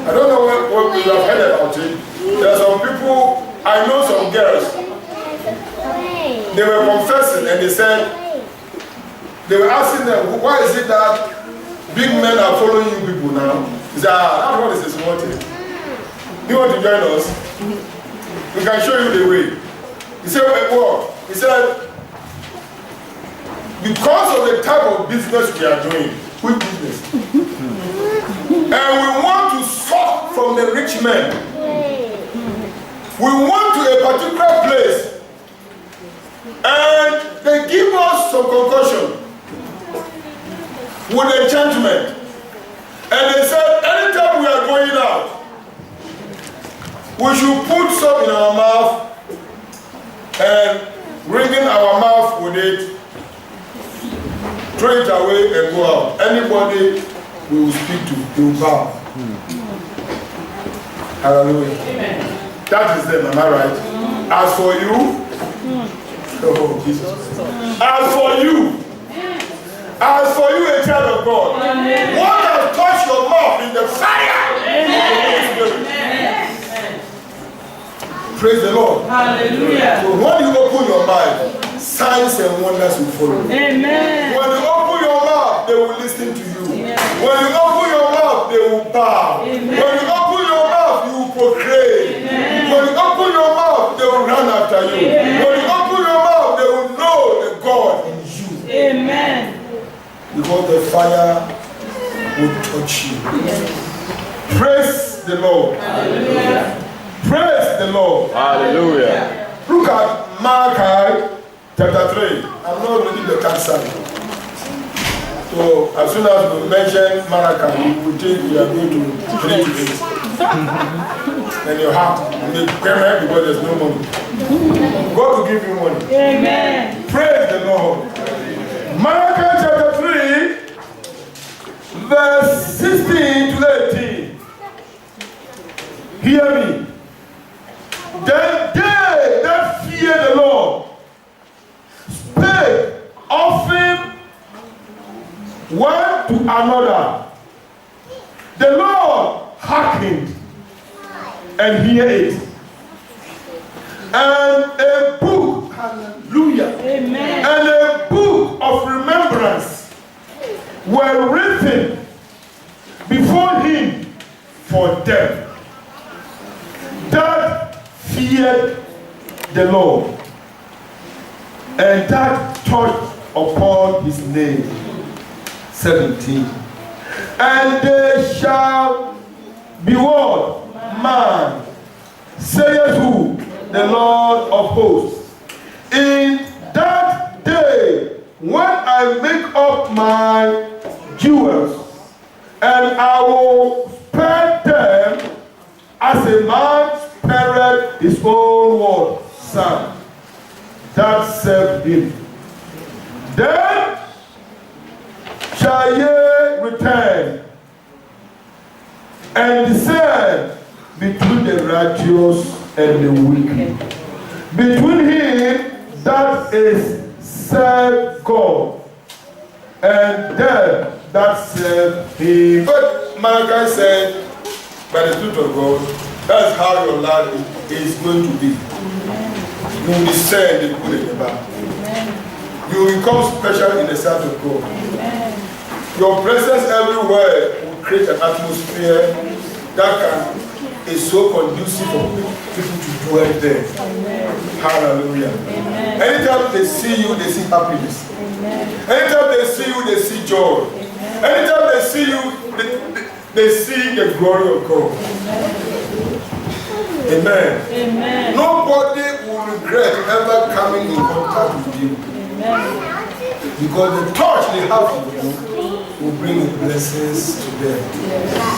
I don't know what you have heard about it. There are some people, I know some girls, they were confessing and they said, they were asking them, why is it that big men are following you people now? He said, that one is a small thing. You want to join us? We can show you the way. He said, what? He said, because of the type of business we are doing, which business? And we want to suck from the rich men. We went to a particular place and they give us some concussion with enchantment. And they said, anytime we are going out, we should put some in our mouth and ring in our mouth with it, throw it away and go out. Anybody we will speak to, they will bow. Hallelujah. Amen. That is them, am I right? As for you, oh Jesus. As for you, a child of God, what has touched your mouth in the fire? Praise the Lord. Hallelujah. So when you open your mouth, signs and wonders will follow. Amen. When you open your mouth, they will listen to you. When you open your mouth, they will bow. When you open your mouth, you will proclaim. When you open your mouth, they will run after you. When you open your mouth, they will know the God in you. Amen. Because the fire will touch you. Praise the Lord. Hallelujah. Praise the Lord. Hallelujah. Look at Malachi chapter 3. I'm not reading the cancer. So as soon as we mention Malachi, we think we are going to preach it. And your heart will make payment because there's no money. God will give you money. Amen. Praise the Lord. Malachi chapter 3, verse 16 to 18. Hear me. Then they that fear the Lord spake often one to another. The Lord hearkened and hear it. And a book, hallelujah, Amen. and a book of remembrance were written before him for them that feared the Lord and that touched upon his name. 17. And they shall be what? Man, saith who? The Lord of hosts. In that day, when I make up my jewels, and I will spare them as a man spared his own what? Son, that served him. Then shall ye return and discern between the righteous and the wicked, between him that is serve God and them that serve him. But Malachi said, by the Spirit of God, that's how your life is going to be. You will discern the good and the bad. You will become special in the sight of God. Your presence everywhere will create an atmosphere that is so conducive for people to dwell there. Hallelujah. Anytime they see you, they see happiness. Anytime they see you, they see joy. Anytime they see you, they see the glory of God. Amen. Nobody will regret ever coming in contact with you. Because the touch they have with you will bring blessings to them.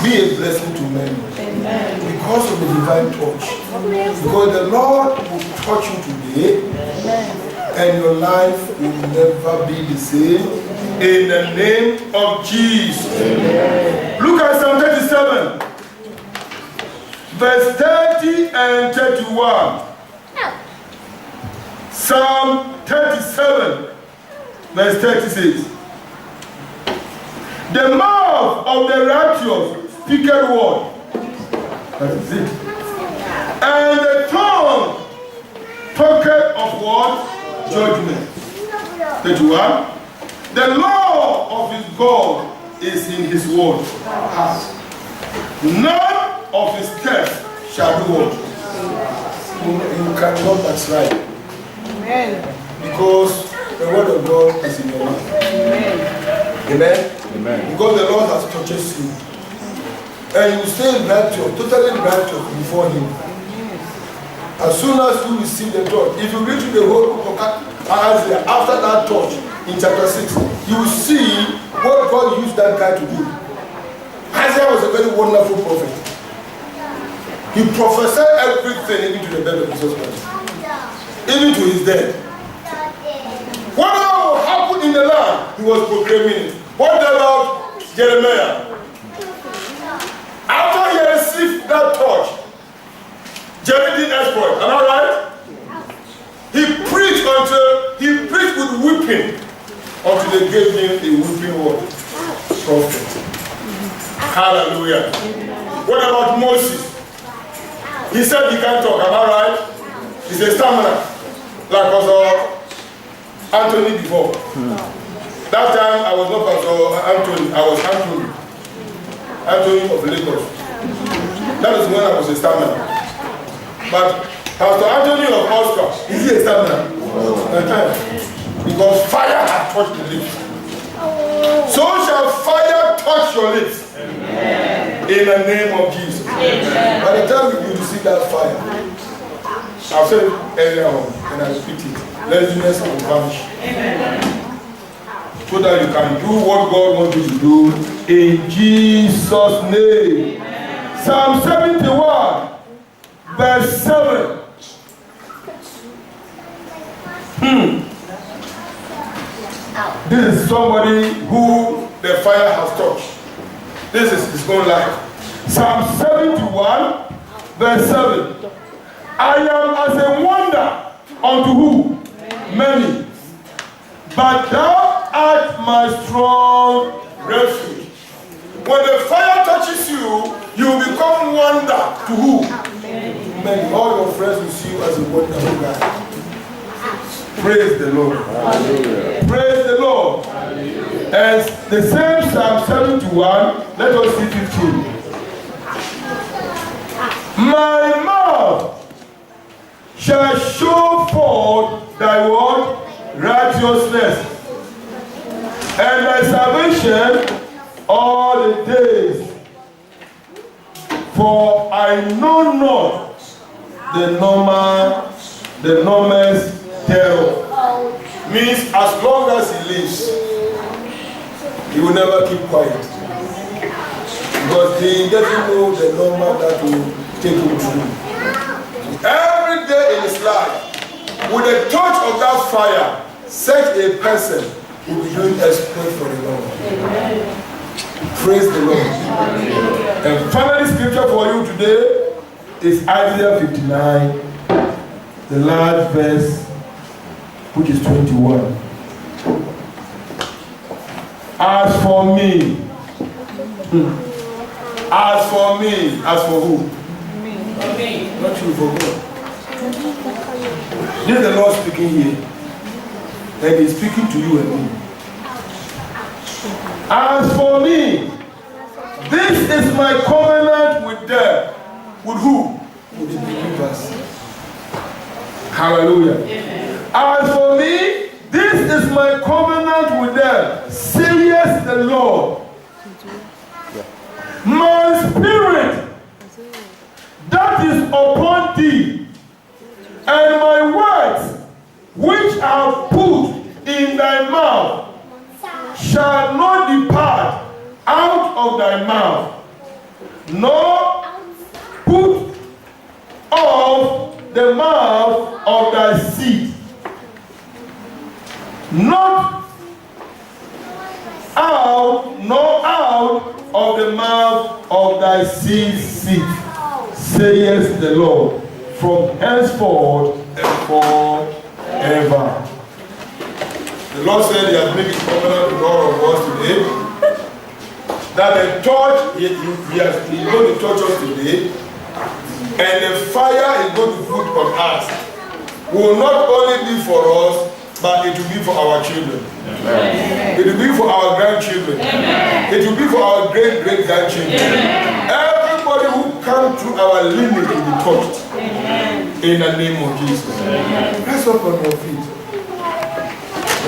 Be a blessing to men. Because of the divine touch. Because the Lord will touch you today. And your life will never be the same. In the name of Jesus. Look at Psalm 37. Verse 30 and 31. Psalm 37. Verse 36. The mouth of the righteous speaketh word. That is it. And the tongue talketh of what? Judgment. 31. The law of his God is in his word. None of his steps shall do what? You cannot backslide. Because the word of God is in your mouth. Amen. Amen. Because the Lord has touched you. And you stay righteous, totally righteous before Him. As soon as you receive the touch, if you read through the whole book of Isaiah, after that touch in chapter 6, you will see what God used that guy to do. Isaiah was a very wonderful prophet. He prophesied everything, even to the death of Jesus Christ, even to his death. Whatever will happen in the land, he was proclaiming it. What about Jeremiah? After he received that touch, Jeremiah did exploit. Am I right? He preached with weeping until they gave him a weeping word. Prophet. Hallelujah. What about Moses? He said he can't talk. Am I right? He's a stammerer. Like Pastor Anthony before. That time I was not Pastor Anthony. I was Anthony. Anthony of Lagos. That is when I was a stammerer. But Pastor Anthony of Oscar, is he a stammerer? Because fire has touched the lips. So shall fire touch your lips. Amen. In the name of Jesus. Amen. By the time you receive that fire, I've said it earlier on, and I repeat it, laziness will vanish. Amen. So that you can do what God wants you to do in Jesus' name. Amen. Psalm 71, verse 7. This is somebody who the fire has touched. This is his own life. Psalm 71, verse 7. I am as a wonder unto who? Many. But thou art my strong refuge. When the fire touches you, you become wonder to who? Many. All your friends will see you as a wonderful guy. Praise the Lord. Hallelujah. Praise the Lord. Hallelujah. And the same Psalm 71, let us see 15. My mouth shall show forth thy word righteousness and thy salvation all the days. For I know not the numbers thereof. Means as long as he lives, he will never keep quiet. Because he doesn't know the number that will take him through. Every day in his life, with the touch of that fire, such a person will be doing exploit for the Lord. Praise the Lord. And finally, scripture for you today is Isaiah 59, the last verse, which is 21. As for me, as for who? Me. Not you, for God. This is the Lord speaking here. And He's speaking to you and me. As for me, this is my covenant with them. With who? With the believers. Hallelujah. Amen. As for me, this is my covenant with them, says the Lord. My spirit that is upon thee, and my words which are put in thy mouth shall not depart out of thy mouth, nor put off the mouth of thy seed, not out, nor out of the mouth of thy seed, saith the Lord, from henceforth and forever. The Lord said He has made His covenant with all of us today, that the touch He is going to touch us today, and the fire is going to put on us will not only be for us, but it will be for our children. Amen. It will be for our grandchildren. Amen. It will be for our great-great-grandchildren. Everybody who comes through our lineage will be touched. Amen. In the name of Jesus. Rise up on your feet.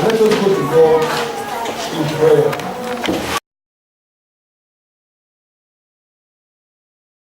Let us go to God in prayer.